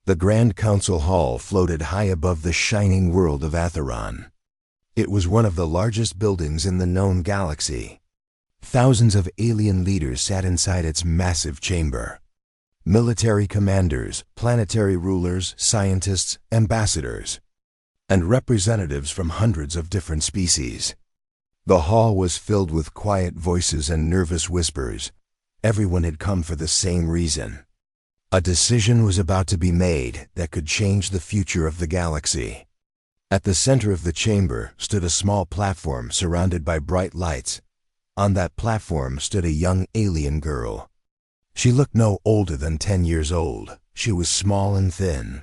The Grand Council Hall floated high above the shining world of Atheron. It was one of the largest buildings in the known galaxy. Thousands of alien leaders sat inside its massive chamber. Military commanders, planetary rulers, scientists, ambassadors, and representatives from hundreds of different species. The hall was filled with quiet voices and nervous whispers. Everyone had come for the same reason. A decision was about to be made that could change the future of the galaxy. At the center of the chamber stood a small platform surrounded by bright lights. On that platform stood a young alien girl. She looked no older than 10 years old. She was small and thin.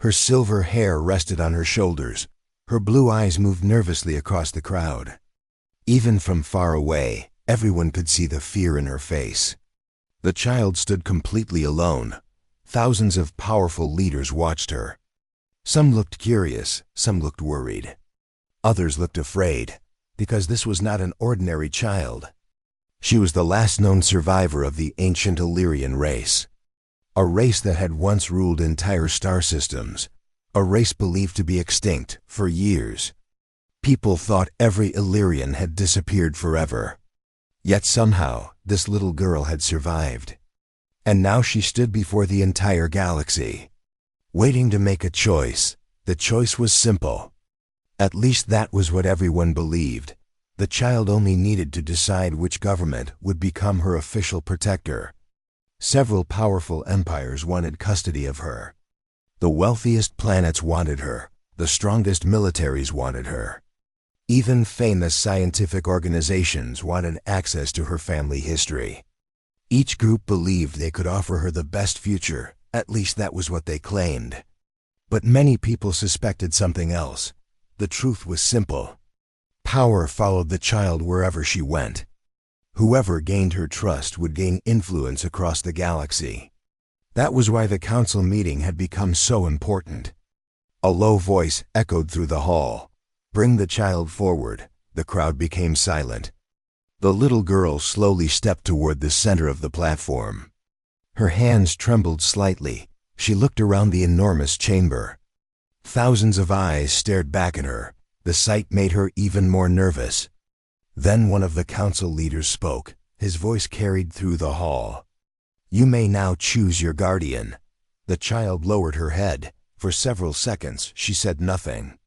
Her silver hair rested on her shoulders. Her blue eyes moved nervously across the crowd. Even from far away, everyone could see the fear in her face. The child stood completely alone. Thousands of powerful leaders watched her. Some looked curious, some looked worried. Others looked afraid, because this was not an ordinary child. She was the last known survivor of the ancient Illyrian race. A race that had once ruled entire star systems. A race believed to be extinct for years. People thought every Illyrian had disappeared forever. Yet somehow, this little girl had survived. And now she stood before the entire galaxy, waiting to make a choice. The choice was simple. At least that was what everyone believed. The child only needed to decide which government would become her official protector. Several powerful empires wanted custody of her. The wealthiest planets wanted her. The strongest militaries wanted her. Even famous scientific organizations wanted access to her family history. Each group believed they could offer her the best future. At least that was what they claimed. But many people suspected something else. The truth was simple. Power followed the child wherever she went. Whoever gained her trust would gain influence across the galaxy. That was why the council meeting had become so important. A low voice echoed through the hall. "Bring the child forward." The crowd became silent. The little girl slowly stepped toward the center of the platform. Her hands trembled slightly. She looked around the enormous chamber. Thousands of eyes stared back at her. The sight made her even more nervous. Then one of the council leaders spoke. His voice carried through the hall. "You may now choose your guardian." The child lowered her head. For several seconds, she said nothing.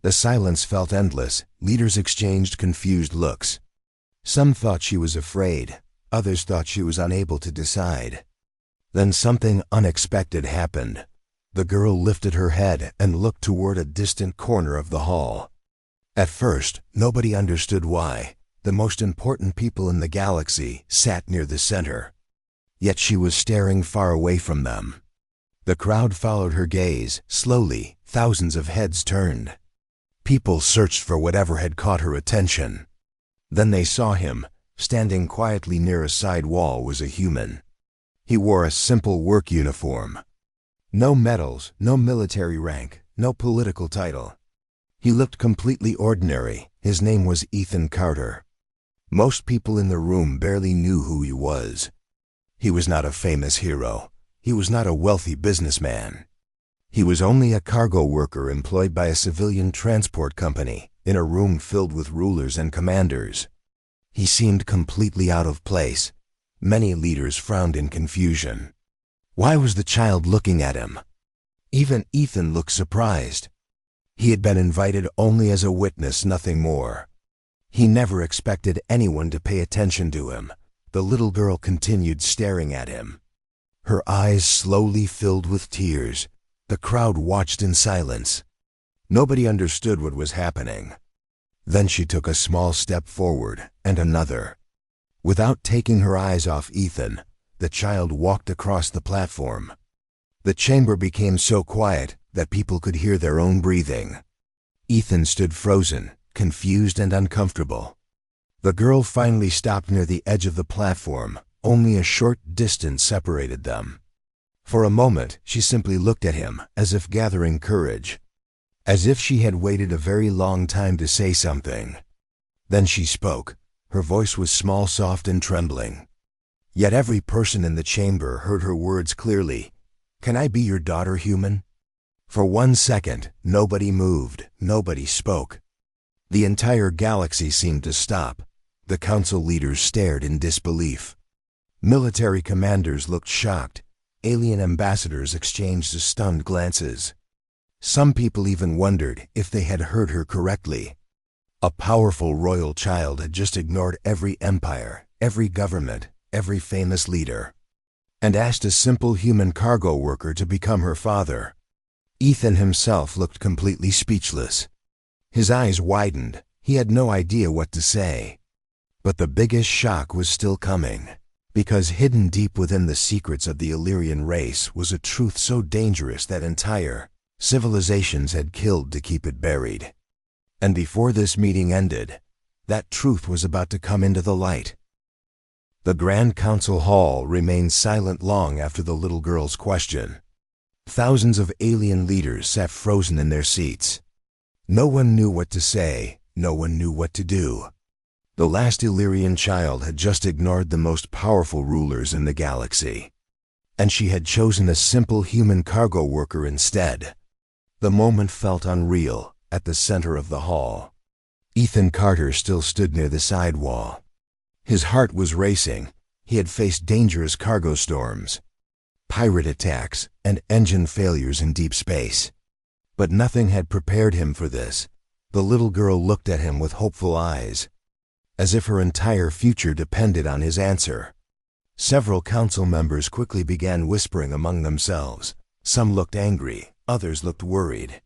The silence felt endless. Leaders exchanged confused looks. Some thought she was afraid. Others thought she was unable to decide. Then something unexpected happened. The girl lifted her head and looked toward a distant corner of the hall. At first, nobody understood why. The most important people in the galaxy sat near the center. Yet she was staring far away from them. The crowd followed her gaze. Slowly, thousands of heads turned. People searched for whatever had caught her attention. Then they saw him. Standing quietly near a side wall was a human. He wore a simple work uniform. No medals, no military rank, no political title. He looked completely ordinary. His name was Ethan Carter. Most people in the room barely knew who he was. He was not a famous hero. He was not a wealthy businessman. He was only a cargo worker employed by a civilian transport company in a room filled with rulers and commanders. He seemed completely out of place. Many leaders frowned in confusion. Why was the child looking at him? Even Ethan looked surprised. He had been invited only as a witness, nothing more. He never expected anyone to pay attention to him. The little girl continued staring at him. Her eyes slowly filled with tears. The crowd watched in silence. Nobody understood what was happening. Then she took a small step forward, and another. Without taking her eyes off Ethan, the child walked across the platform. The chamber became so quiet that people could hear their own breathing. Ethan stood frozen, confused and uncomfortable. The girl finally stopped near the edge of the platform. Only a short distance separated them. For a moment, she simply looked at him, as if gathering courage. As if she had waited a very long time to say something. Then she spoke. Her voice was small, soft, and trembling. Yet every person in the chamber heard her words clearly. "Can I be your daughter, human?" For 1 second, nobody moved, nobody spoke. The entire galaxy seemed to stop. The council leaders stared in disbelief. Military commanders looked shocked. Alien ambassadors exchanged stunned glances. Some people even wondered if they had heard her correctly. A powerful royal child had just ignored every empire, every government, every famous leader, and asked a simple human cargo worker to become her father. Ethan himself looked completely speechless. His eyes widened. He had no idea what to say. But the biggest shock was still coming, because hidden deep within the secrets of the Illyrian race was a truth so dangerous that entire civilizations had killed to keep it buried. And before this meeting ended, that truth was about to come into the light. The Grand Council Hall remained silent long after the little girl's question. Thousands of alien leaders sat frozen in their seats. No one knew what to say, no one knew what to do. The last Illyrian child had just ignored the most powerful rulers in the galaxy, and she had chosen a simple human cargo worker instead. The moment felt unreal. At the center of the hall, Ethan Carter still stood near the side wall. His heart was racing. He had faced dangerous cargo storms, pirate attacks, and engine failures in deep space. But nothing had prepared him for this. The little girl looked at him with hopeful eyes, as if her entire future depended on his answer. Several council members quickly began whispering among themselves. Some looked angry, others looked worried.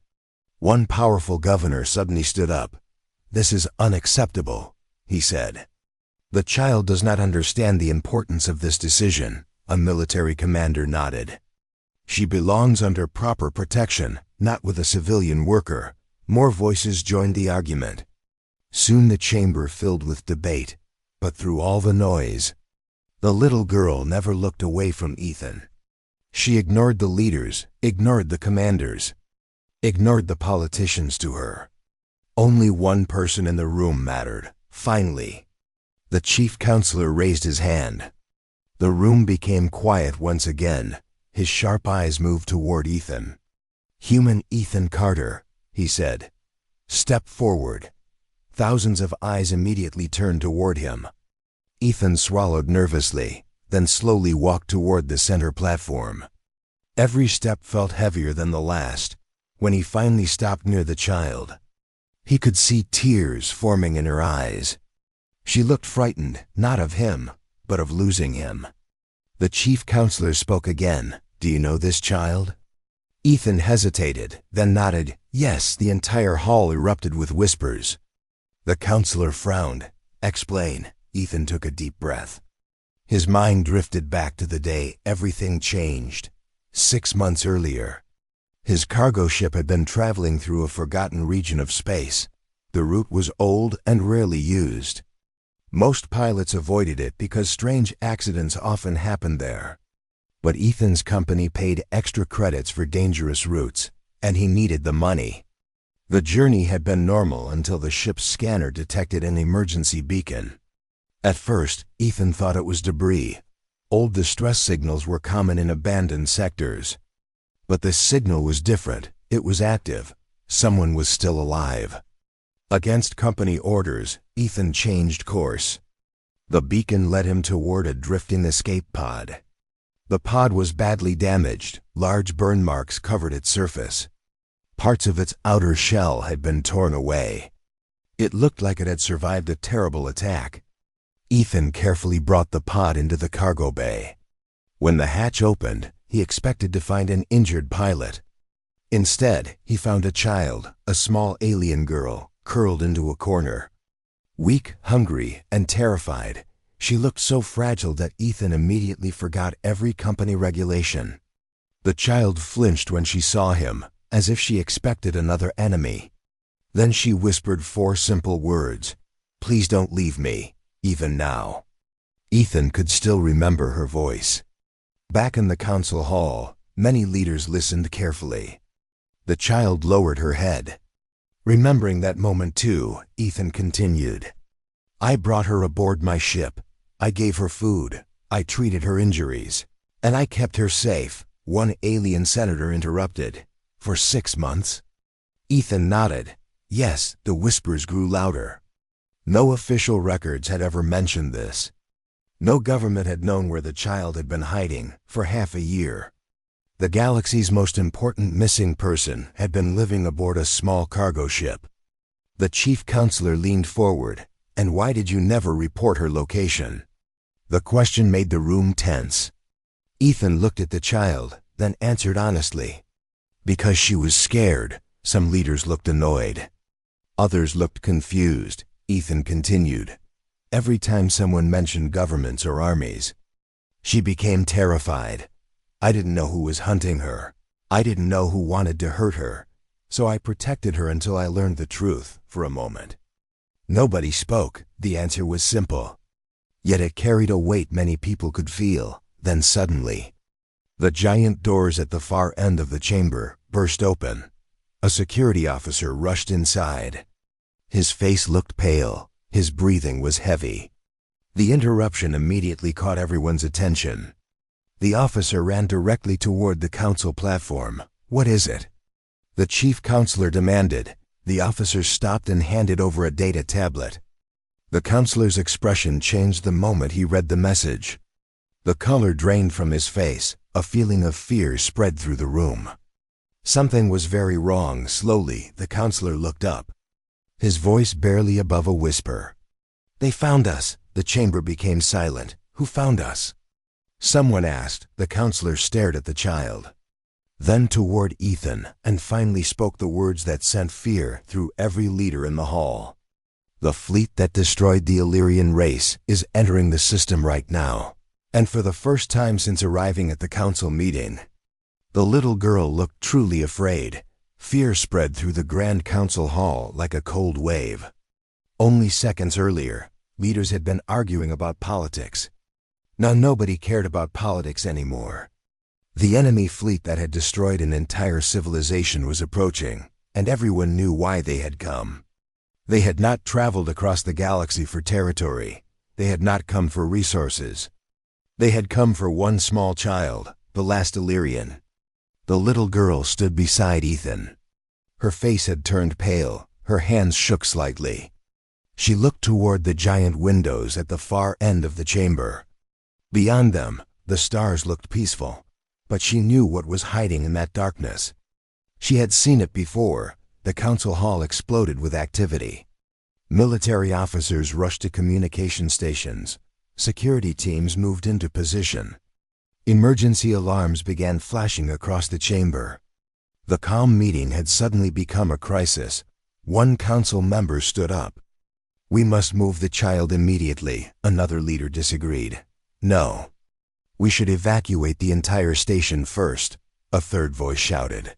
One powerful governor suddenly stood up. "This is unacceptable," he said. "The child does not understand the importance of this decision." A military commander nodded. "She belongs under proper protection, not with a civilian worker." More voices joined the argument. Soon the chamber filled with debate, but through all the noise, the little girl never looked away from Ethan. She ignored the leaders, ignored the commanders, ignored the politicians to her. Only one person in the room mattered. Finally, the chief counselor raised his hand. The room became quiet once again. His sharp eyes moved toward Ethan. "Human Ethan Carter," he said. "Step forward." Thousands of eyes immediately turned toward him. Ethan swallowed nervously, then slowly walked toward the center platform. Every step felt heavier than the last. When he finally stopped near the child, he could see tears forming in her eyes. She looked frightened, not of him, but of losing him. The chief counselor spoke again. "Do you know this child?" Ethan hesitated, then nodded. Yes. The entire hall erupted with whispers. The counselor frowned. "Explain." Ethan took a deep breath. His mind drifted back to the day everything changed. 6 months earlier, his cargo ship had been traveling through a forgotten region of space. The route was old and rarely used. Most pilots avoided it because strange accidents often happened there. But Ethan's company paid extra credits for dangerous routes, and he needed the money. The journey had been normal until the ship's scanner detected an emergency beacon. At first, Ethan thought it was debris. Old distress signals were common in abandoned sectors. But the signal was different. It was active. Someone was still alive. Against company orders, Ethan changed course. The beacon led him toward a drifting escape pod. The pod was badly damaged. Large burn marks covered its surface. Parts of its outer shell had been torn away. It looked like it had survived a terrible attack. Ethan carefully brought the pod into the cargo bay. When the hatch opened, he expected to find an injured pilot. Instead, he found a child, a small alien girl, curled into a corner. Weak, hungry, and terrified, she looked so fragile that Ethan immediately forgot every company regulation. The child flinched when she saw him, as if she expected another enemy. Then she whispered 4 simple words. "Please don't leave me, even now." Ethan could still remember her voice. Back in the council hall, many leaders listened carefully. The child lowered her head. Remembering that moment too, Ethan continued. "I brought her aboard my ship. I gave her food. I treated her injuries. And I kept her safe. One alien senator interrupted. For 6 months? Ethan nodded. Yes, the whispers grew louder. No official records had ever mentioned this. No government had known where the child had been hiding for half a year. The galaxy's most important missing person had been living aboard a small cargo ship. The chief counselor leaned forward. And why did you never report her location? The question made the room tense. Ethan looked at the child, then answered honestly. Because she was scared. Some leaders looked annoyed. Others looked confused. Ethan continued. Every time someone mentioned governments or armies, she became terrified. I didn't know who was hunting her. I didn't know who wanted to hurt her. So I protected her until I learned the truth for a moment. Nobody spoke. The answer was simple. Yet it carried a weight many people could feel. Then suddenly, the giant doors at the far end of the chamber burst open. A security officer rushed inside. His face looked pale. His breathing was heavy. The interruption immediately caught everyone's attention. The officer ran directly toward the council platform. What is it? The chief counselor demanded. The officer stopped and handed over a data tablet. The counselor's expression changed the moment he read the message. The color drained from his face. A feeling of fear spread through the room. Something was very wrong. Slowly, the counselor looked up. His voice barely above a whisper. They found us. The chamber became silent. Who found us? Someone asked. The counselor stared at the child, then toward Ethan, and finally spoke the words that sent fear through every leader in the hall. The fleet that destroyed the Illyrian race is entering the system right now. And for the first time since arriving at the council meeting, the little girl looked truly afraid. Fear spread through the Grand Council Hall like a cold wave. Only seconds earlier, leaders had been arguing about politics. Now nobody cared about politics anymore. The enemy fleet that had destroyed an entire civilization was approaching, and everyone knew why they had come. They had not traveled across the galaxy for territory. They had not come for resources. They had come for one small child, the last Illyrian. The little girl stood beside Ethan. Her face had turned pale. Her hands shook slightly. She looked toward the giant windows at the far end of the chamber. Beyond them, the stars looked peaceful. But she knew what was hiding in that darkness. She had seen it before. The council hall exploded with activity. Military officers rushed to communication stations. Security teams moved into position. Emergency alarms began flashing across the chamber. The calm meeting had suddenly become a crisis. One council member stood up. We must move the child immediately, another leader disagreed. No. We should evacuate the entire station first, a third voice shouted.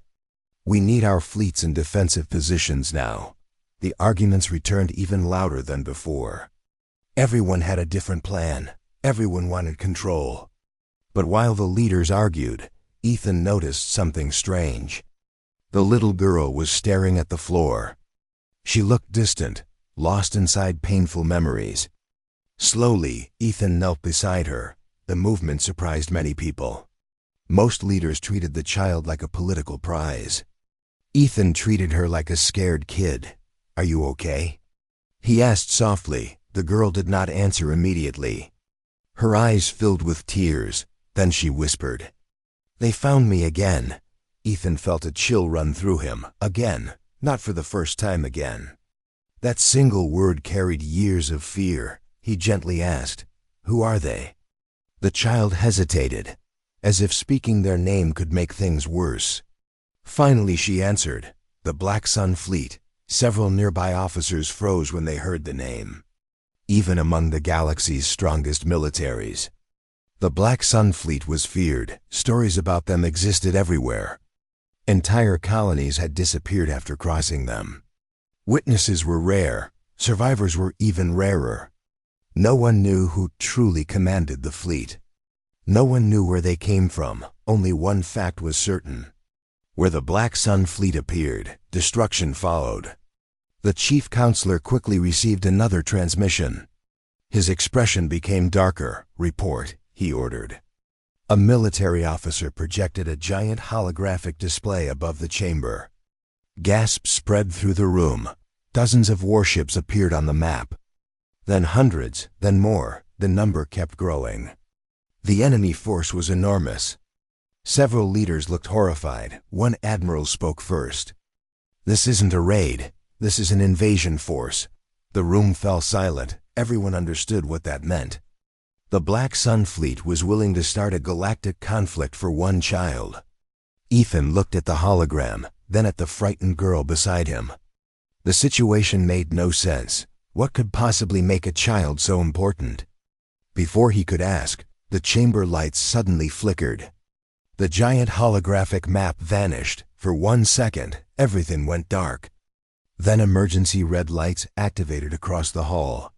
We need our fleets in defensive positions now. The arguments returned even louder than before. Everyone had a different plan. Everyone wanted control. But while the leaders argued, Ethan noticed something strange. The little girl was staring at the floor. She looked distant, lost inside painful memories. Slowly, Ethan knelt beside her. The movement surprised many people. Most leaders treated the child like a political prize. Ethan treated her like a scared kid. Are you okay? He asked softly. The girl did not answer immediately. Her eyes filled with tears. Then she whispered, They found me again. Ethan felt a chill run through him. Again, not for the first time again. That single word carried years of fear. He gently asked, Who are they? The child hesitated, as if speaking their name could make things worse. Finally she answered, The Black Sun Fleet. Several nearby officers froze when they heard the name. Even among the galaxy's strongest militaries, the Black Sun Fleet was feared. Stories about them existed everywhere. Entire colonies had disappeared after crossing them. Witnesses were rare. Survivors were even rarer. No one knew who truly commanded the fleet. No one knew where they came from. Only one fact was certain. Where the Black Sun Fleet appeared, destruction followed. The chief counselor quickly received another transmission. His expression became darker. Report, he ordered. A military officer projected a giant holographic display above the chamber. Gasps spread through the room. Dozens of warships appeared on the map. Then hundreds, then more. The number kept growing. The enemy force was enormous. Several leaders looked horrified. One admiral spoke first. "This isn't a raid. This is an invasion force." The room fell silent. Everyone understood what that meant. The Black Sun Fleet was willing to start a galactic conflict for one child. Ethan looked at the hologram, then at the frightened girl beside him. The situation made no sense. What could possibly make a child so important? Before he could ask, the chamber lights suddenly flickered. The giant holographic map vanished. For 1 second, everything went dark. Then emergency red lights activated across the hall.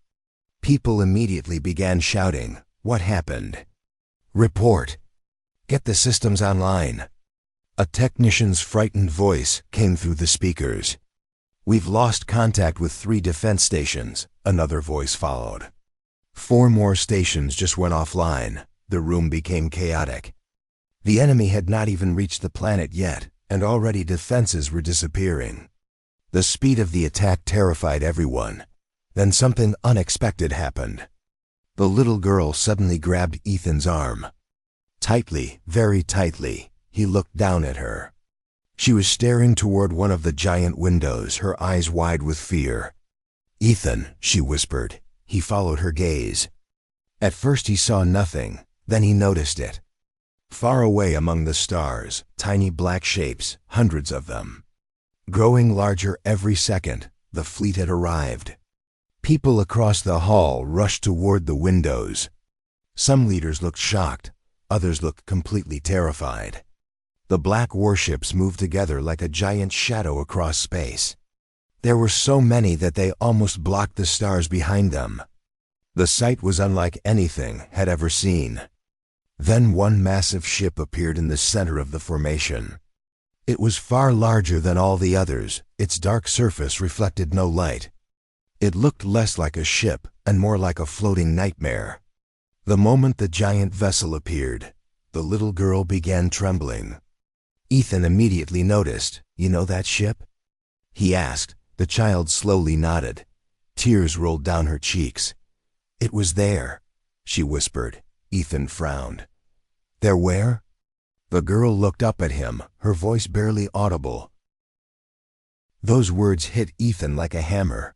People immediately began shouting, "What happened?" "Report! Get the systems online!" A technician's frightened voice came through the speakers. "We've lost contact with 3 defense stations," another voice followed. 4 more stations just went offline. The room became chaotic. The enemy had not even reached the planet yet, and already defenses were disappearing. The speed of the attack terrified everyone. Then something unexpected happened. The little girl suddenly grabbed Ethan's arm. Tightly, very tightly, he looked down at her. She was staring toward one of the giant windows, her eyes wide with fear. "Ethan," she whispered. He followed her gaze. At first he saw nothing, then he noticed it. Far away among the stars, tiny black shapes, hundreds of them. Growing larger every second, the fleet had arrived. People across the hall rushed toward the windows. Some leaders looked shocked, others looked completely terrified. The black warships moved together like a giant shadow across space. There were so many that they almost blocked the stars behind them. The sight was unlike anything had ever seen. Then one massive ship appeared in the center of the formation. It was far larger than all the others. Its dark surface reflected no light. It looked less like a ship and more like a floating nightmare. The moment the giant vessel appeared, the little girl began trembling. Ethan immediately noticed, "You know that ship?" he asked. The child slowly nodded. Tears rolled down her cheeks. "It was there," she whispered. Ethan frowned. "There where?" The girl looked up at him, her voice barely audible. Those words hit Ethan like a hammer.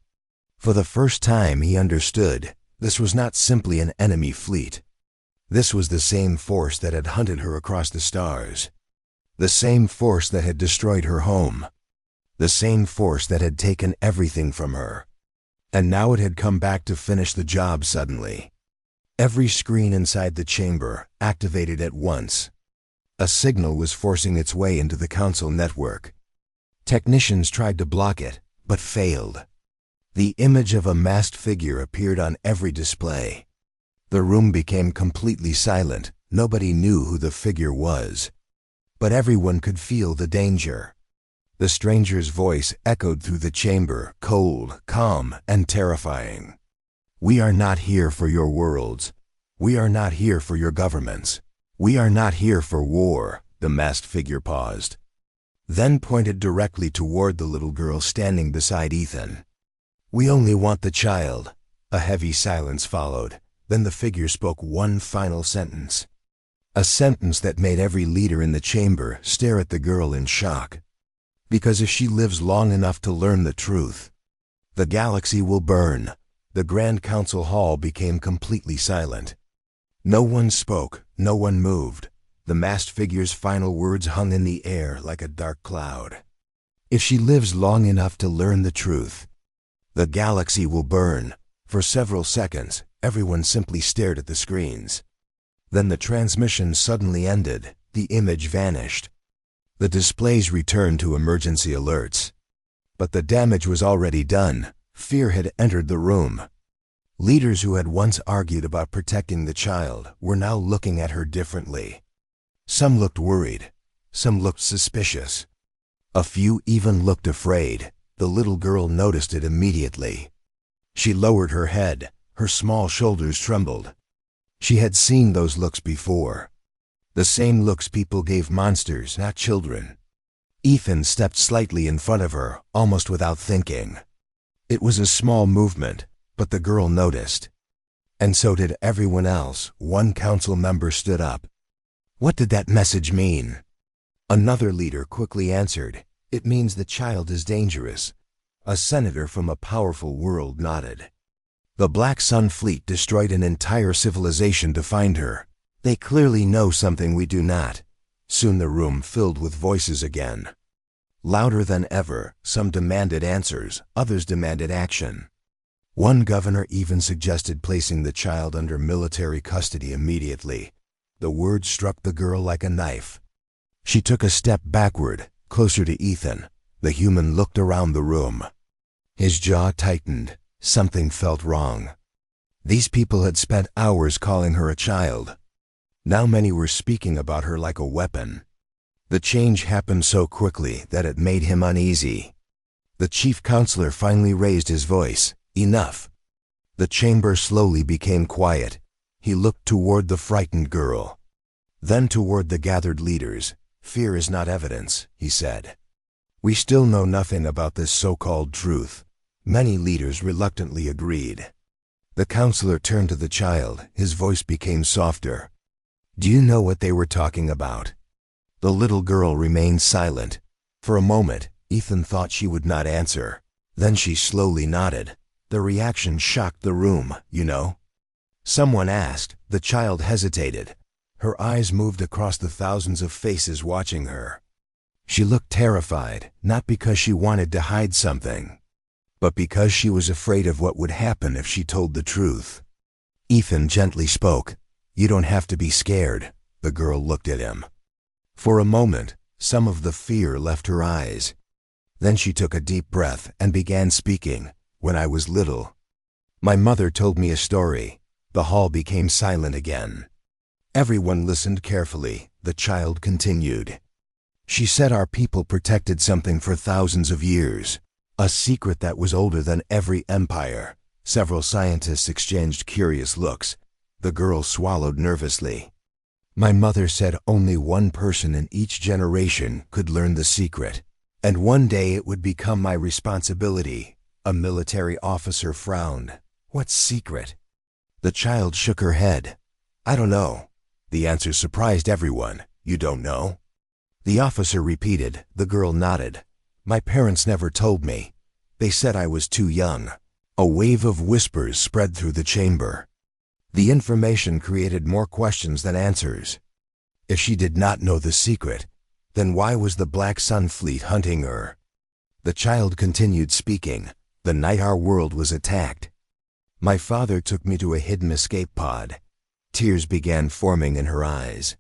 For the first time he understood, this was not simply an enemy fleet. This was the same force that had hunted her across the stars. The same force that had destroyed her home. The same force that had taken everything from her. And now it had come back to finish the job suddenly. Every screen inside the chamber activated at once. A signal was forcing its way into the council network. Technicians tried to block it, but failed. The image of a masked figure appeared on every display. The room became completely silent. Nobody knew who the figure was. But everyone could feel the danger. The stranger's voice echoed through the chamber, cold, calm, and terrifying. "We are not here for your worlds. We are not here for your governments. We are not here for war." The masked figure paused, then pointed directly toward the little girl standing beside Ethan. "We only want the child." A heavy silence followed. Then the figure spoke one final sentence. A sentence that made every leader in the chamber stare at the girl in shock. "Because if she lives long enough to learn the truth, the galaxy will burn." The Grand Council Hall became completely silent. No one spoke, no one moved. The masked figure's final words hung in the air like a dark cloud. "If she lives long enough to learn the truth, the galaxy will burn." For several seconds, everyone simply stared at the screens. Then the transmission suddenly ended. The image vanished. The displays returned to emergency alerts. But the damage was already done. Fear had entered the room. Leaders who had once argued about protecting the child were now looking at her differently. Some looked worried. Some looked suspicious. A few even looked afraid. The little girl noticed it immediately. She lowered her head. Her small shoulders trembled. She had seen those looks before. The same looks people gave monsters, not children. Ethan stepped slightly in front of her, almost without thinking. It was a small movement, but the girl noticed. And so did everyone else. One council member stood up. What did that message mean? Another leader quickly answered, "It means the child is dangerous." A senator from a powerful world nodded. The Black Sun Fleet destroyed an entire civilization to find her. They clearly know something we do not. Soon the room filled with voices again. Louder than ever, some demanded answers, others demanded action. One governor even suggested placing the child under military custody immediately. The word struck the girl like a knife. She took a step backward, closer to Ethan. The human looked around the room. His jaw tightened. Something felt wrong. These people had spent hours calling her a child. Now many were speaking about her like a weapon. The change happened so quickly that it made him uneasy. The chief counselor finally raised his voice. Enough. The chamber slowly became quiet. He looked toward the frightened girl. Then toward the gathered leaders. Fear is not evidence, he said. We still know nothing about this so-called truth. Many leaders reluctantly agreed. The counselor turned to the child. His voice became softer. Do you know what they were talking about? The little girl remained silent. For a moment, Ethan thought she would not answer. Then she slowly nodded. The reaction shocked the room, you know. Someone asked. The child hesitated. Her eyes moved across the thousands of faces watching her. She looked terrified, not because she wanted to hide something, but because she was afraid of what would happen if she told the truth. Ethan gently spoke. You don't have to be scared. The girl looked at him. For a moment, some of the fear left her eyes. Then she took a deep breath and began speaking. When I was little, my mother told me a story. The hall became silent again. Everyone listened carefully. The child continued. She said our people protected something for thousands of years. A secret that was older than every empire. Several scientists exchanged curious looks. The girl swallowed nervously. My mother said only one person in each generation could learn the secret, and one day it would become my responsibility. A military officer frowned. What secret? The child shook her head. I don't know. The answer surprised everyone. You don't know? The officer repeated. The girl nodded. My parents never told me. They said I was too young. A wave of whispers spread through the chamber. The information created more questions than answers. If she did not know the secret, then why was the Black Sun Fleet hunting her? The child continued speaking. The night our world was attacked, my father took me to a hidden escape pod. Tears began forming in her eyes.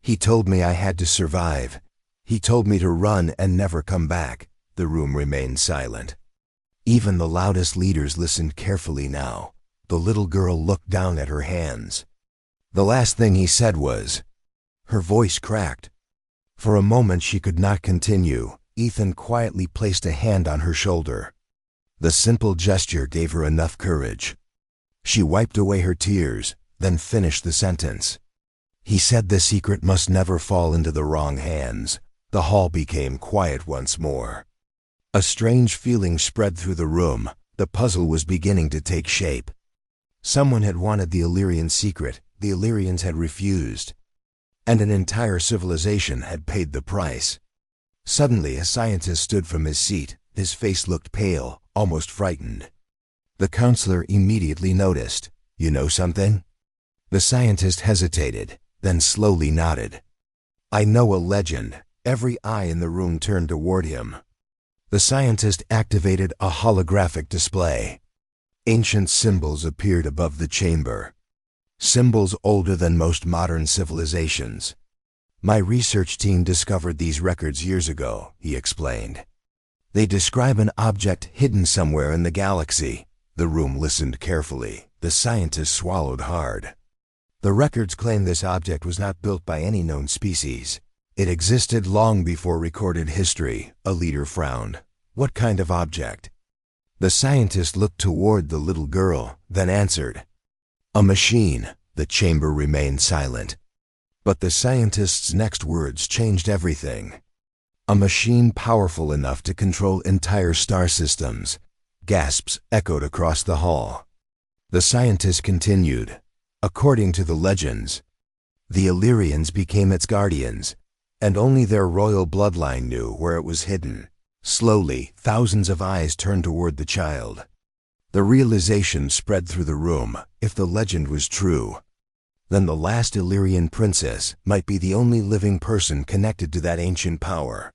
He told me I had to survive. He told me to run and never come back. The room remained silent. Even the loudest leaders listened carefully now. The little girl looked down at her hands. The last thing he said was, her voice cracked. For a moment she could not continue. Ethan quietly placed a hand on her shoulder. The simple gesture gave her enough courage. She wiped away her tears, then finished the sentence. He said the secret must never fall into the wrong hands. The hall became quiet once more. A strange feeling spread through the room. The puzzle was beginning to take shape. Someone had wanted the Illyrian secret. The Illyrians had refused. And an entire civilization had paid the price. Suddenly a scientist stood from his seat. His face looked pale, almost frightened. The counselor immediately noticed. You know something? The scientist hesitated, then slowly nodded. I know a legend. Every eye in the room turned toward him. The scientist activated a holographic display. Ancient symbols appeared above the chamber. Symbols older than most modern civilizations. My research team discovered these records years ago, he explained. They describe an object hidden somewhere in the galaxy. The room listened carefully. The scientist swallowed hard. The records claim this object was not built by any known species. It existed long before recorded history. A leader frowned. What kind of object? The scientist looked toward the little girl, then answered. A machine. The chamber remained silent. But the scientist's next words changed everything. A machine powerful enough to control entire star systems. Gasps echoed across the hall. The scientist continued. According to the legends, the Illyrians became its guardians, and only their royal bloodline knew where it was hidden. Slowly, thousands of eyes turned toward the child. The realization spread through the room. If the legend was true, then the last Illyrian princess might be the only living person connected to that ancient power.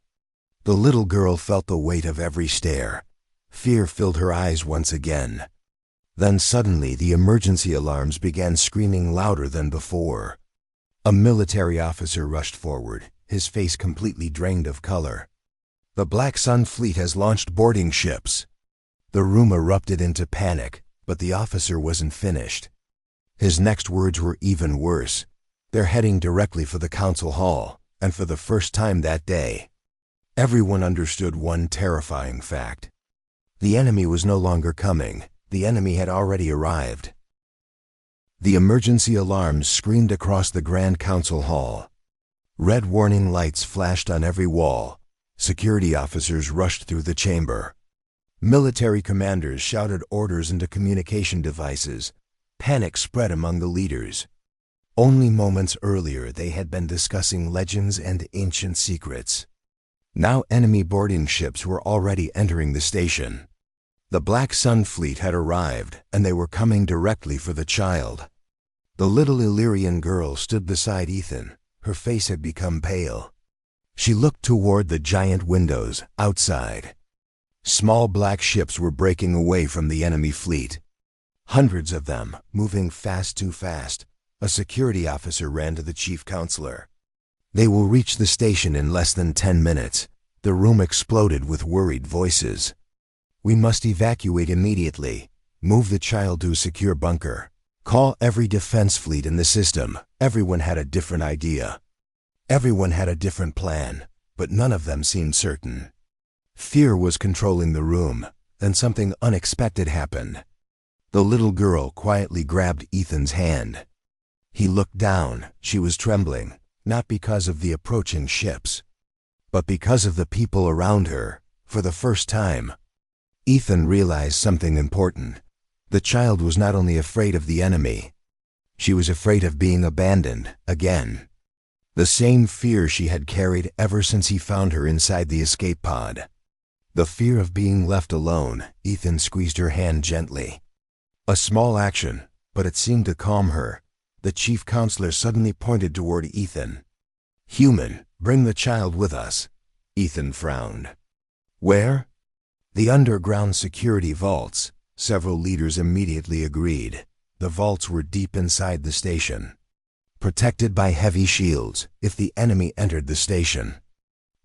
The little girl felt the weight of every stare. Fear filled her eyes once again. Then suddenly the emergency alarms began screaming louder than before. A military officer rushed forward, his face completely drained of color. The Black Sun fleet has launched boarding ships. The room erupted into panic, but the officer wasn't finished. His next words were even worse. They're heading directly for the council hall, and for the first time that day, everyone understood one terrifying fact. The enemy was no longer coming. The enemy had already arrived. The emergency alarms screamed across the Grand Council Hall. Red warning lights flashed on every wall. Security officers rushed through the chamber. Military commanders shouted orders into communication devices. Panic spread among the leaders. Only moments earlier they had been discussing legends and ancient secrets. Now enemy boarding ships were already entering the station. The Black Sun fleet had arrived, and they were coming directly for the child. The little Illyrian girl stood beside Ethan. Her face had become pale. She looked toward the giant windows outside. Small black ships were breaking away from the enemy fleet. Hundreds of them, moving too fast. A security officer ran to the chief counselor. They will reach the station in less than 10 minutes. The room exploded with worried voices. We must evacuate immediately. Move the child to a secure bunker. Call every defense fleet in the system. Everyone had a different idea. Everyone had a different plan, but none of them seemed certain. Fear was controlling the room. Then something unexpected happened. The little girl quietly grabbed Ethan's hand. He looked down. She was trembling, not because of the approaching ships, but because of the people around her. For the first time, Ethan realized something important. The child was not only afraid of the enemy, she was afraid of being abandoned again. The same fear she had carried ever since he found her inside the escape pod. The fear of being left alone. Ethan squeezed her hand gently. A small action, but it seemed to calm her. The chief counselor suddenly pointed toward Ethan. "Human, bring the child with us." Ethan frowned. "Where?" "The underground security vaults." Several leaders immediately agreed. The vaults were deep inside the station, protected by heavy shields. If the enemy entered the station,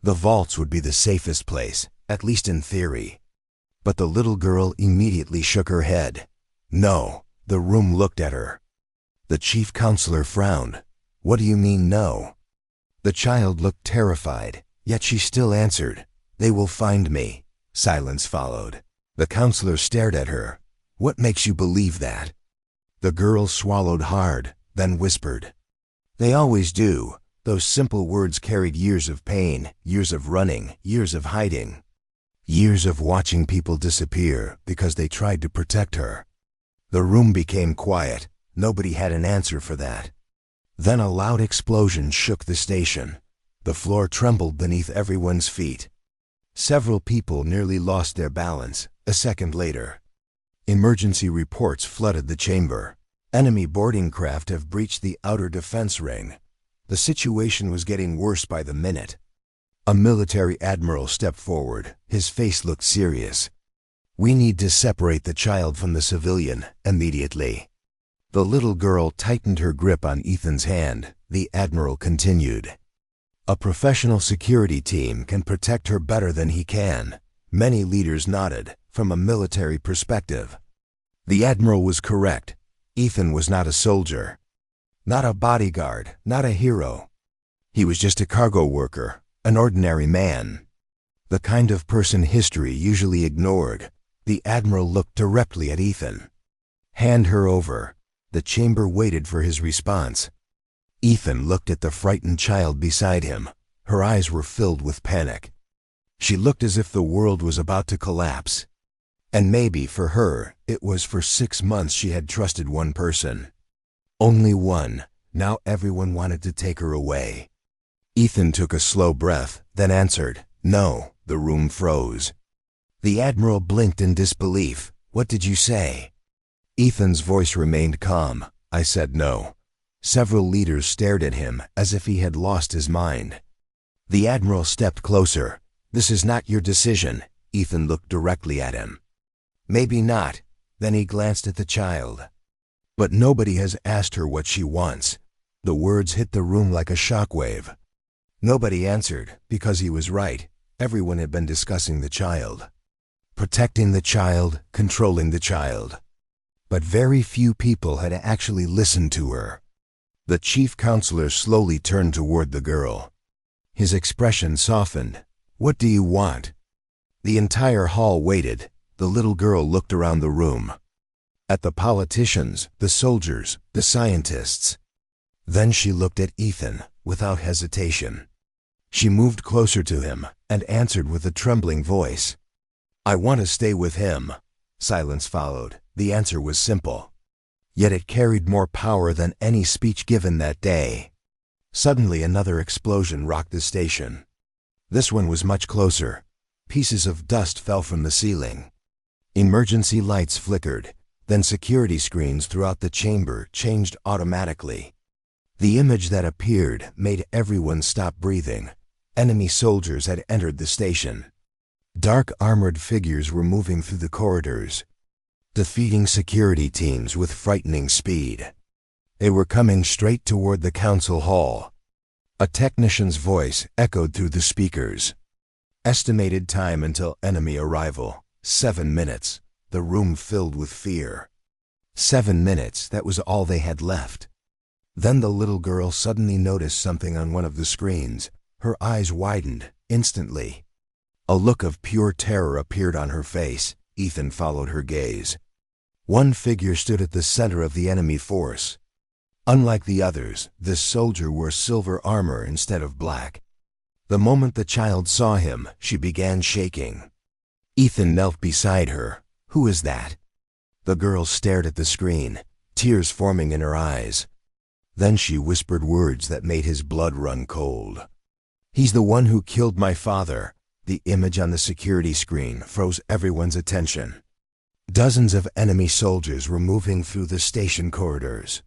the vaults would be the safest place, at least in theory. But the little girl immediately shook her head. "No." The room looked at her. The chief counselor frowned. "What do you mean, no?" The child looked terrified, yet she still answered, "They will find me." Silence followed. The counselor stared at her. "What makes you believe that?" The girl swallowed hard, then whispered, "They always do." Those simple words carried years of pain, years of running, years of hiding, years of watching people disappear because they tried to protect her. The room became quiet. Nobody had an answer for that. Then a loud explosion shook the station. The floor trembled beneath everyone's feet. Several people nearly lost their balance. A second later, emergency reports flooded the chamber. Enemy boarding craft have breached the outer defense ring. The situation was getting worse by the minute. A military admiral stepped forward. His face looked serious. "We need to separate the child from the civilian immediately." The little girl tightened her grip on Ethan's hand. The admiral continued, "A professional security team can protect her better than he can." Many leaders nodded. From a military perspective, the admiral was correct. Ethan was not a soldier, not a bodyguard, not a hero. He was just a cargo worker, an ordinary man, the kind of person history usually ignored. The admiral looked directly at Ethan. "Hand her over." The chamber waited for his response. Ethan looked at the frightened child beside him. Her eyes were filled with panic. She looked as if the world was about to collapse. And maybe for her, it was for 6 months she had trusted one person. Only one. Now everyone wanted to take her away. Ethan took a slow breath, then answered, "No." The room froze. The Admiral blinked in disbelief. "What did you say?" Ethan's voice remained calm. "I said no." Several leaders stared at him as if he had lost his mind. The Admiral stepped closer. "This is not your decision." Ethan looked directly at him. "Maybe not." Then he glanced at the child. "But nobody has asked her what she wants." The words hit the room like a shockwave. Nobody answered, because he was right. Everyone had been discussing the child. Protecting the child, controlling the child. But very few people had actually listened to her. The chief counselor slowly turned toward the girl. His expression softened. "What do you want?" The entire hall waited. The little girl looked around the room. At the politicians, the soldiers, the scientists. Then she looked at Ethan, without hesitation. She moved closer to him, and answered with a trembling voice. "I want to stay with him." Silence followed. The answer was simple. Yet it carried more power than any speech given that day. Suddenly another explosion rocked the station. This one was much closer. Pieces of dust fell from the ceiling. Emergency lights flickered. Then security screens throughout the chamber changed automatically. The image that appeared made everyone stop breathing. Enemy soldiers had entered the station. Dark armored figures were moving through the corridors, defeating security teams with frightening speed. They were coming straight toward the council hall. A technician's voice echoed through the speakers. Estimated time until enemy arrival, 7 minutes. The room filled with fear. 7 minutes, that was all they had left. Then the little girl suddenly noticed something on one of the screens. Her eyes widened, instantly. A look of pure terror appeared on her face. Ethan followed her gaze. One figure stood at the center of the enemy force. Unlike the others, this soldier wore silver armor instead of black. The moment the child saw him, she began shaking. Ethan knelt beside her. "Who is that?" The girl stared at the screen, tears forming in her eyes. Then she whispered words that made his blood run cold. "He's the one who killed my father." The image on the security screen froze everyone's attention. Dozens of enemy soldiers were moving through the station corridors.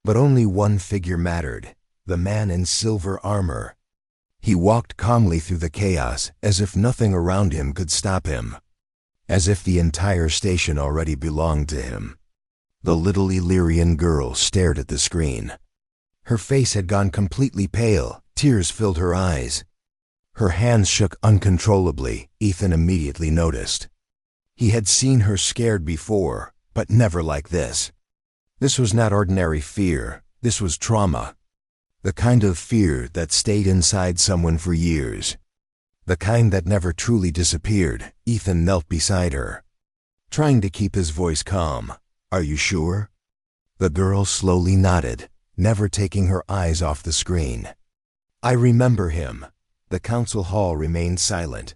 But only one figure mattered, the man in silver armor. He walked calmly through the chaos, as if nothing around him could stop him. As if the entire station already belonged to him. The little Illyrian girl stared at the screen. Her face had gone completely pale. Tears filled her eyes. Her hands shook uncontrollably. Ethan immediately noticed. He had seen her scared before, but never like this. This was not ordinary fear. This was trauma. The kind of fear that stayed inside someone for years. The kind that never truly disappeared. Ethan knelt beside her, trying to keep his voice calm. "Are you sure?" The girl slowly nodded, never taking her eyes off the screen. "I remember him." The council hall remained silent.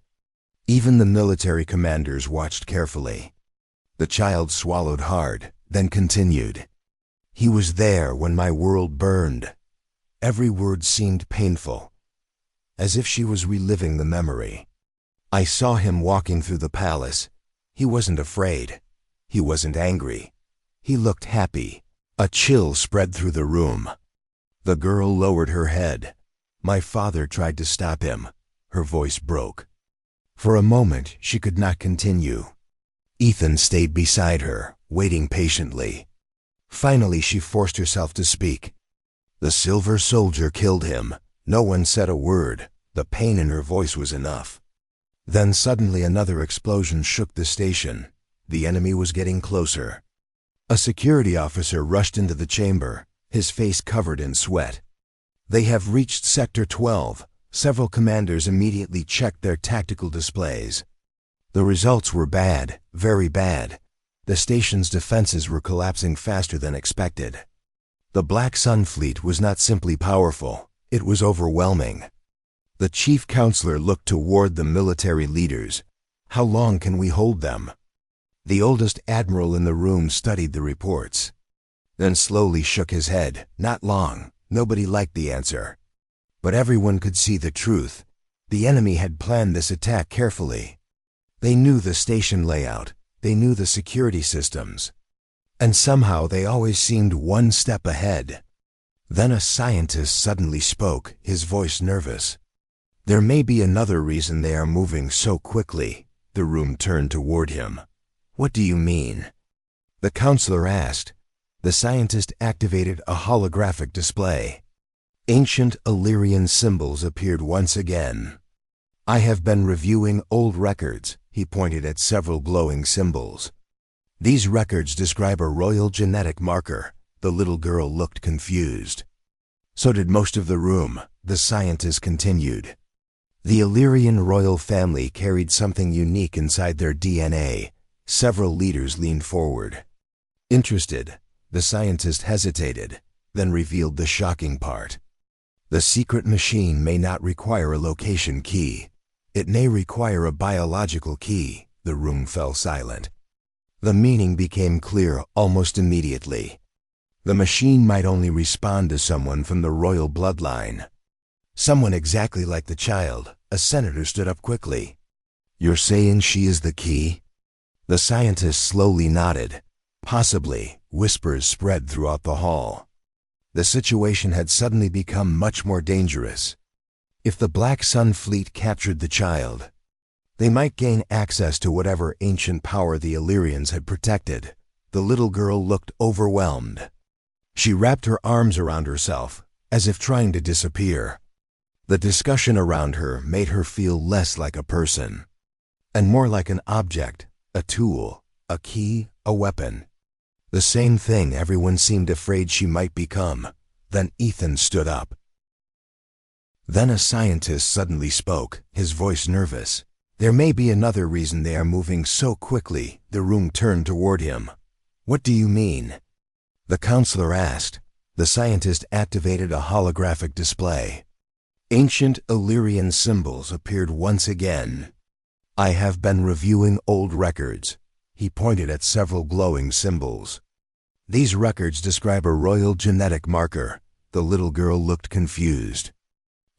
Even the military commanders watched carefully. The child swallowed hard, then continued. "He was there when my world burned." Every word seemed painful, as if she was reliving the memory. "I saw him walking through the palace. He wasn't afraid. He wasn't angry. He looked happy." A chill spread through the room. The girl lowered her head. "My father tried to stop him." Her voice broke. For a moment, she could not continue. Ethan stayed beside her, waiting patiently. Finally, she forced herself to speak. "The silver soldier killed him." No one said a word. The pain in her voice was enough. Then suddenly another explosion shook the station. The enemy was getting closer. A security officer rushed into the chamber, his face covered in sweat. "They have reached Sector 12. Several commanders immediately checked their tactical displays. The results were bad, very bad. The station's defenses were collapsing faster than expected. The Black Sun Fleet was not simply powerful, it was overwhelming. The chief counselor looked toward the military leaders. How long can we hold them? The oldest admiral in the room studied the reports, then slowly shook his head. Not long. Nobody liked the answer. But everyone could see the truth. The enemy had planned this attack carefully. They knew the station layout, they knew the security systems, and somehow they always seemed one step ahead. Then a scientist suddenly spoke, his voice nervous. There may be another reason they are moving so quickly. The room turned toward him. What do you mean? The counselor asked. The scientist activated a holographic display. Ancient Illyrian symbols appeared once again. I have been reviewing old records. He pointed at several glowing symbols. These records describe a royal genetic marker. The little girl looked confused. So did most of the room, the scientist continued. The Illyrian royal family carried something unique inside their DNA. Several leaders leaned forward. Interested, the scientist hesitated, then revealed the shocking part. The secret machine may not require a location key. It may require a biological key. The room fell silent. The meaning became clear almost immediately. The machine might only respond to someone from the royal bloodline. Someone exactly like the child. A senator stood up quickly. You're saying she is the key? The scientist slowly nodded. Possibly. Whispers spread throughout the hall. The situation had suddenly become much more dangerous. If the Black Sun Fleet captured the child, they might gain access to whatever ancient power the Illyrians had protected. The little girl looked overwhelmed. She wrapped her arms around herself, as if trying to disappear. The discussion around her made her feel less like a person, and more like an object, a tool, a key, a weapon. The same thing everyone seemed afraid she might become. Then Ethan stood up. Then a scientist suddenly spoke, his voice nervous. There may be another reason they are moving so quickly. The room turned toward him. What do you mean? The counselor asked. The scientist activated a holographic display. Ancient Illyrian symbols appeared once again. I have been reviewing old records. He pointed at several glowing symbols. These records describe a royal genetic marker. The little girl looked confused.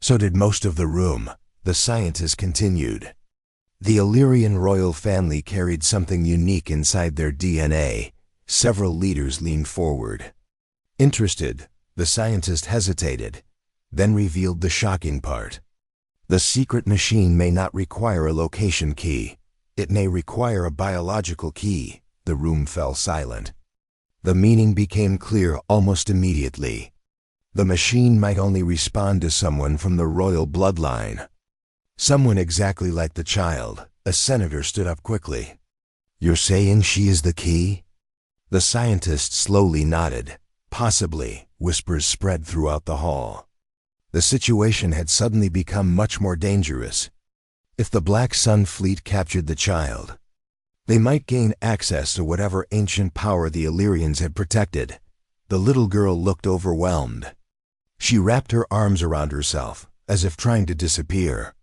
So did most of the room. The scientist continued. The Illyrian royal family carried something unique inside their DNA. Several leaders leaned forward. Interested, the scientist hesitated, then revealed the shocking part. The secret machine may not require a location key. It may require a biological key. The room fell silent. The meaning became clear almost immediately. The machine might only respond to someone from the royal bloodline. Someone exactly like the child. A senator stood up quickly. You're saying she is the key? The scientist slowly nodded. Possibly. Whispers spread throughout the hall. The situation had suddenly become much more dangerous. If the Black Sun Fleet captured the child, they might gain access to whatever ancient power the Illyrians had protected. The little girl looked overwhelmed. She wrapped her arms around herself, as if trying to disappear.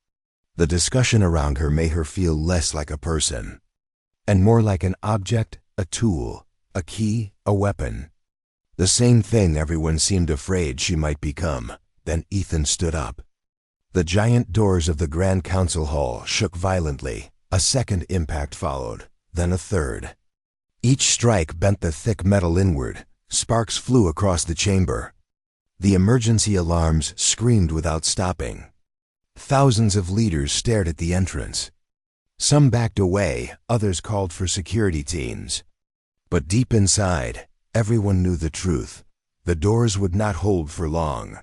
The discussion around her made her feel less like a person, and more like an object, a tool, a key, a weapon. The same thing everyone seemed afraid she might become. Then Ethan stood up. The giant doors of the Grand Council Hall shook violently. A second impact followed, then a third. Each strike bent the thick metal inward. Sparks flew across the chamber. The emergency alarms screamed without stopping. Thousands of leaders stared at the entrance. Some backed away, others called for security teams. But deep inside, everyone knew the truth. The doors would not hold for long.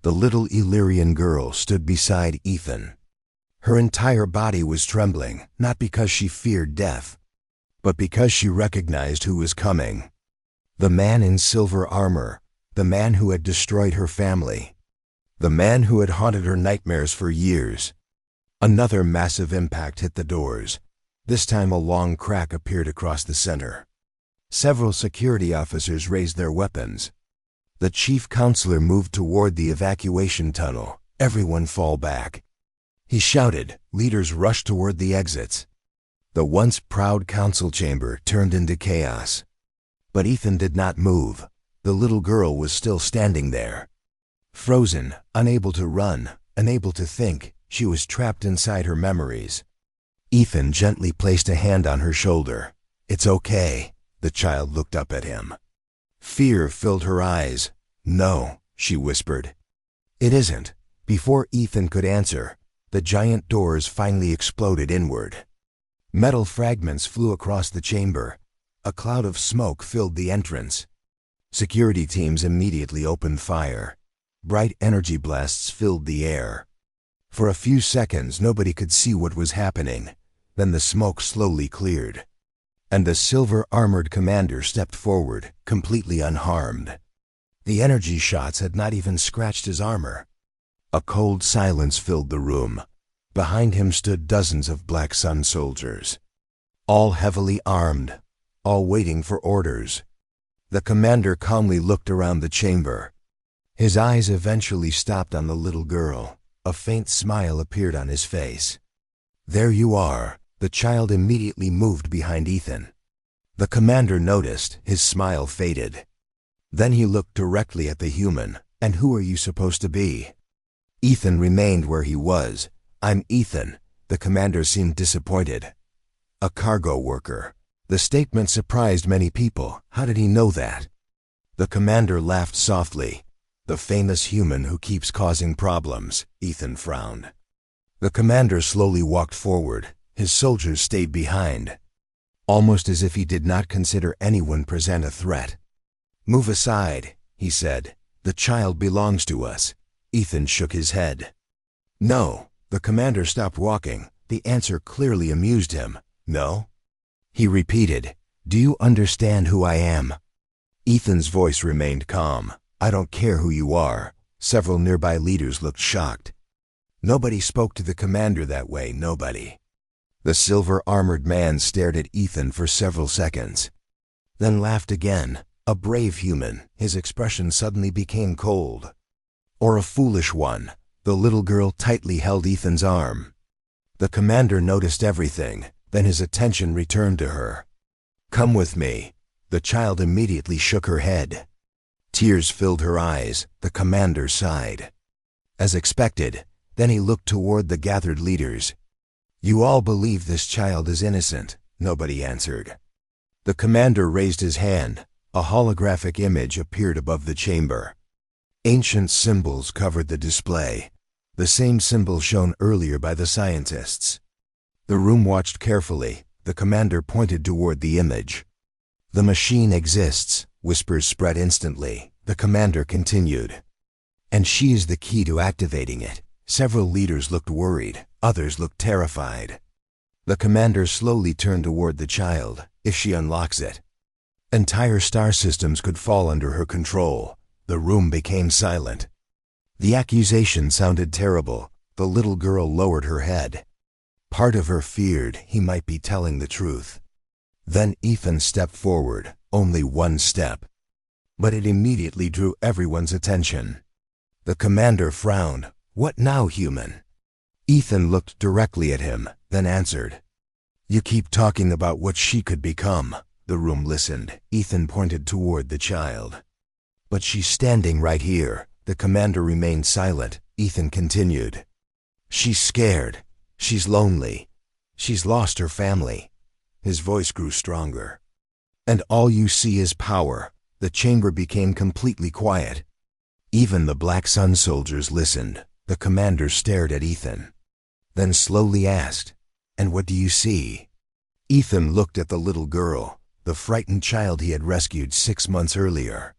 The little Illyrian girl stood beside Ethan. Her entire body was trembling, not because she feared death, but because she recognized who was coming. The man in silver armor, the man who had destroyed her family, the man who had haunted her nightmares for years. Another massive impact hit the doors. This time a long crack appeared across the center. Several security officers raised their weapons. The chief counselor moved toward the evacuation tunnel. Everyone fall back. He shouted. Leaders rushed toward the exits. The once proud council chamber turned into chaos. But Ethan did not move. The little girl was still standing there. Frozen, unable to run, unable to think, she was trapped inside her memories. Ethan gently placed a hand on her shoulder. "It's okay." The child looked up at him. Fear filled her eyes. "No," she whispered. "It isn't." Before Ethan could answer, the giant doors finally exploded inward. Metal fragments flew across the chamber. A cloud of smoke filled the entrance. Security teams immediately opened fire. Bright energy blasts filled the air. For a few seconds, nobody could see what was happening. Then the smoke slowly cleared, and the silver-armored commander stepped forward, completely unharmed. The energy shots had not even scratched his armor. A cold silence filled the room. Behind him stood dozens of Black Sun soldiers, all heavily armed, all waiting for orders. The commander calmly looked around the chamber. His eyes eventually stopped on the little girl. A faint smile appeared on his face. "There you are." The child immediately moved behind Ethan. The commander noticed. His smile faded. Then he looked directly at the human. "And who are you supposed to be?" Ethan remained where he was. "I'm Ethan." The commander seemed disappointed. "A cargo worker." The statement surprised many people. How did he know that? The commander laughed softly. "The famous human who keeps causing problems." Ethan frowned. The commander slowly walked forward. His soldiers stayed behind, almost as if he did not consider anyone present a threat. "Move aside," he said. "The child belongs to us." Ethan shook his head. "No." The commander stopped walking. The answer clearly amused him. "No?" He repeated. "Do you understand who I am?" Ethan's voice remained calm. "I don't care who you are." Several nearby leaders looked shocked. Nobody spoke to the commander that way, nobody. The silver-armored man stared at Ethan for several seconds, then laughed again. A brave human. His expression suddenly became cold. Or a foolish one. The little girl tightly held Ethan's arm. The commander noticed everything. Then his attention returned to her. "Come with me." The child immediately shook her head. Tears filled her eyes. The commander sighed. As expected, then he looked toward the gathered leaders. "You all believe this child is innocent?" Nobody answered. The commander raised his hand. A holographic image appeared above the chamber. Ancient symbols covered the display, the same symbols shown earlier by the scientists. The room watched carefully. The commander pointed toward the image. "The machine exists," whispers spread instantly. The commander continued. "And she is the key to activating it." Several leaders looked worried. Others looked terrified. The commander slowly turned toward the child. "If she unlocks it, entire star systems could fall under her control." The room became silent. The accusation sounded terrible. The little girl lowered her head. Part of her feared he might be telling the truth. Then Ethan stepped forward, only one step. But it immediately drew everyone's attention. The commander frowned. "What now, human?" Ethan looked directly at him, then answered. "You keep talking about what she could become." The room listened. Ethan pointed toward the child. "But she's standing right here." The commander remained silent. Ethan continued. "She's scared. She's lonely. She's lost her family." His voice grew stronger. "And all you see is power." The chamber became completely quiet. Even the Black Sun soldiers listened. The commander stared at Ethan, then slowly asked, "And what do you see?" Ethan looked at the little girl, the frightened child he had rescued 6 months earlier.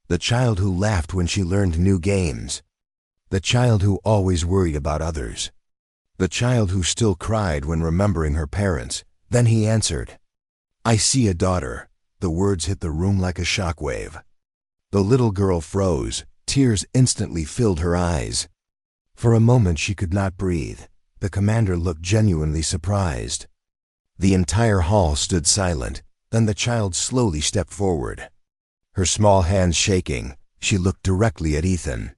The child who laughed when she learned new games. The child who always worried about others. The child who still cried when remembering her parents. Then he answered, "I see a daughter." The words hit the room like a shockwave. The little girl froze. Tears instantly filled her eyes. For a moment she could not breathe. The commander looked genuinely surprised. The entire hall stood silent. Then the child slowly stepped forward, her small hands shaking. She looked directly at Ethan.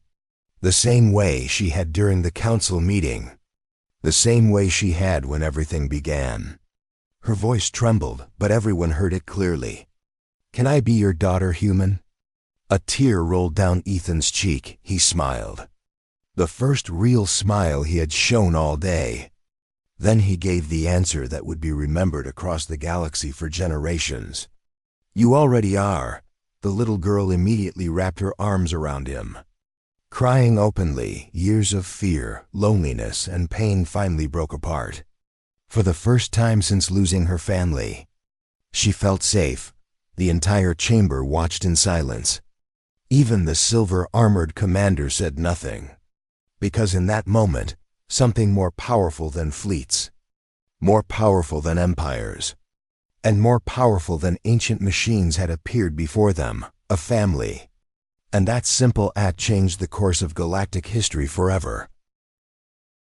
The same way she had during the council meeting. The same way she had when everything began. Her voice trembled, but everyone heard it clearly. "Can I be your daughter, human?" A tear rolled down Ethan's cheek. He smiled. The first real smile he had shown all day. Then he gave the answer that would be remembered across the galaxy for generations. "You already are." The little girl immediately wrapped her arms around him. Crying openly, years of fear, loneliness, and pain finally broke apart. For the first time since losing her family, she felt safe. The entire chamber watched in silence. Even the silver-armored commander said nothing. Because in that moment, something more powerful than fleets, more powerful than empires, and more powerful than ancient machines had appeared before them, a family. And that simple act changed the course of galactic history forever.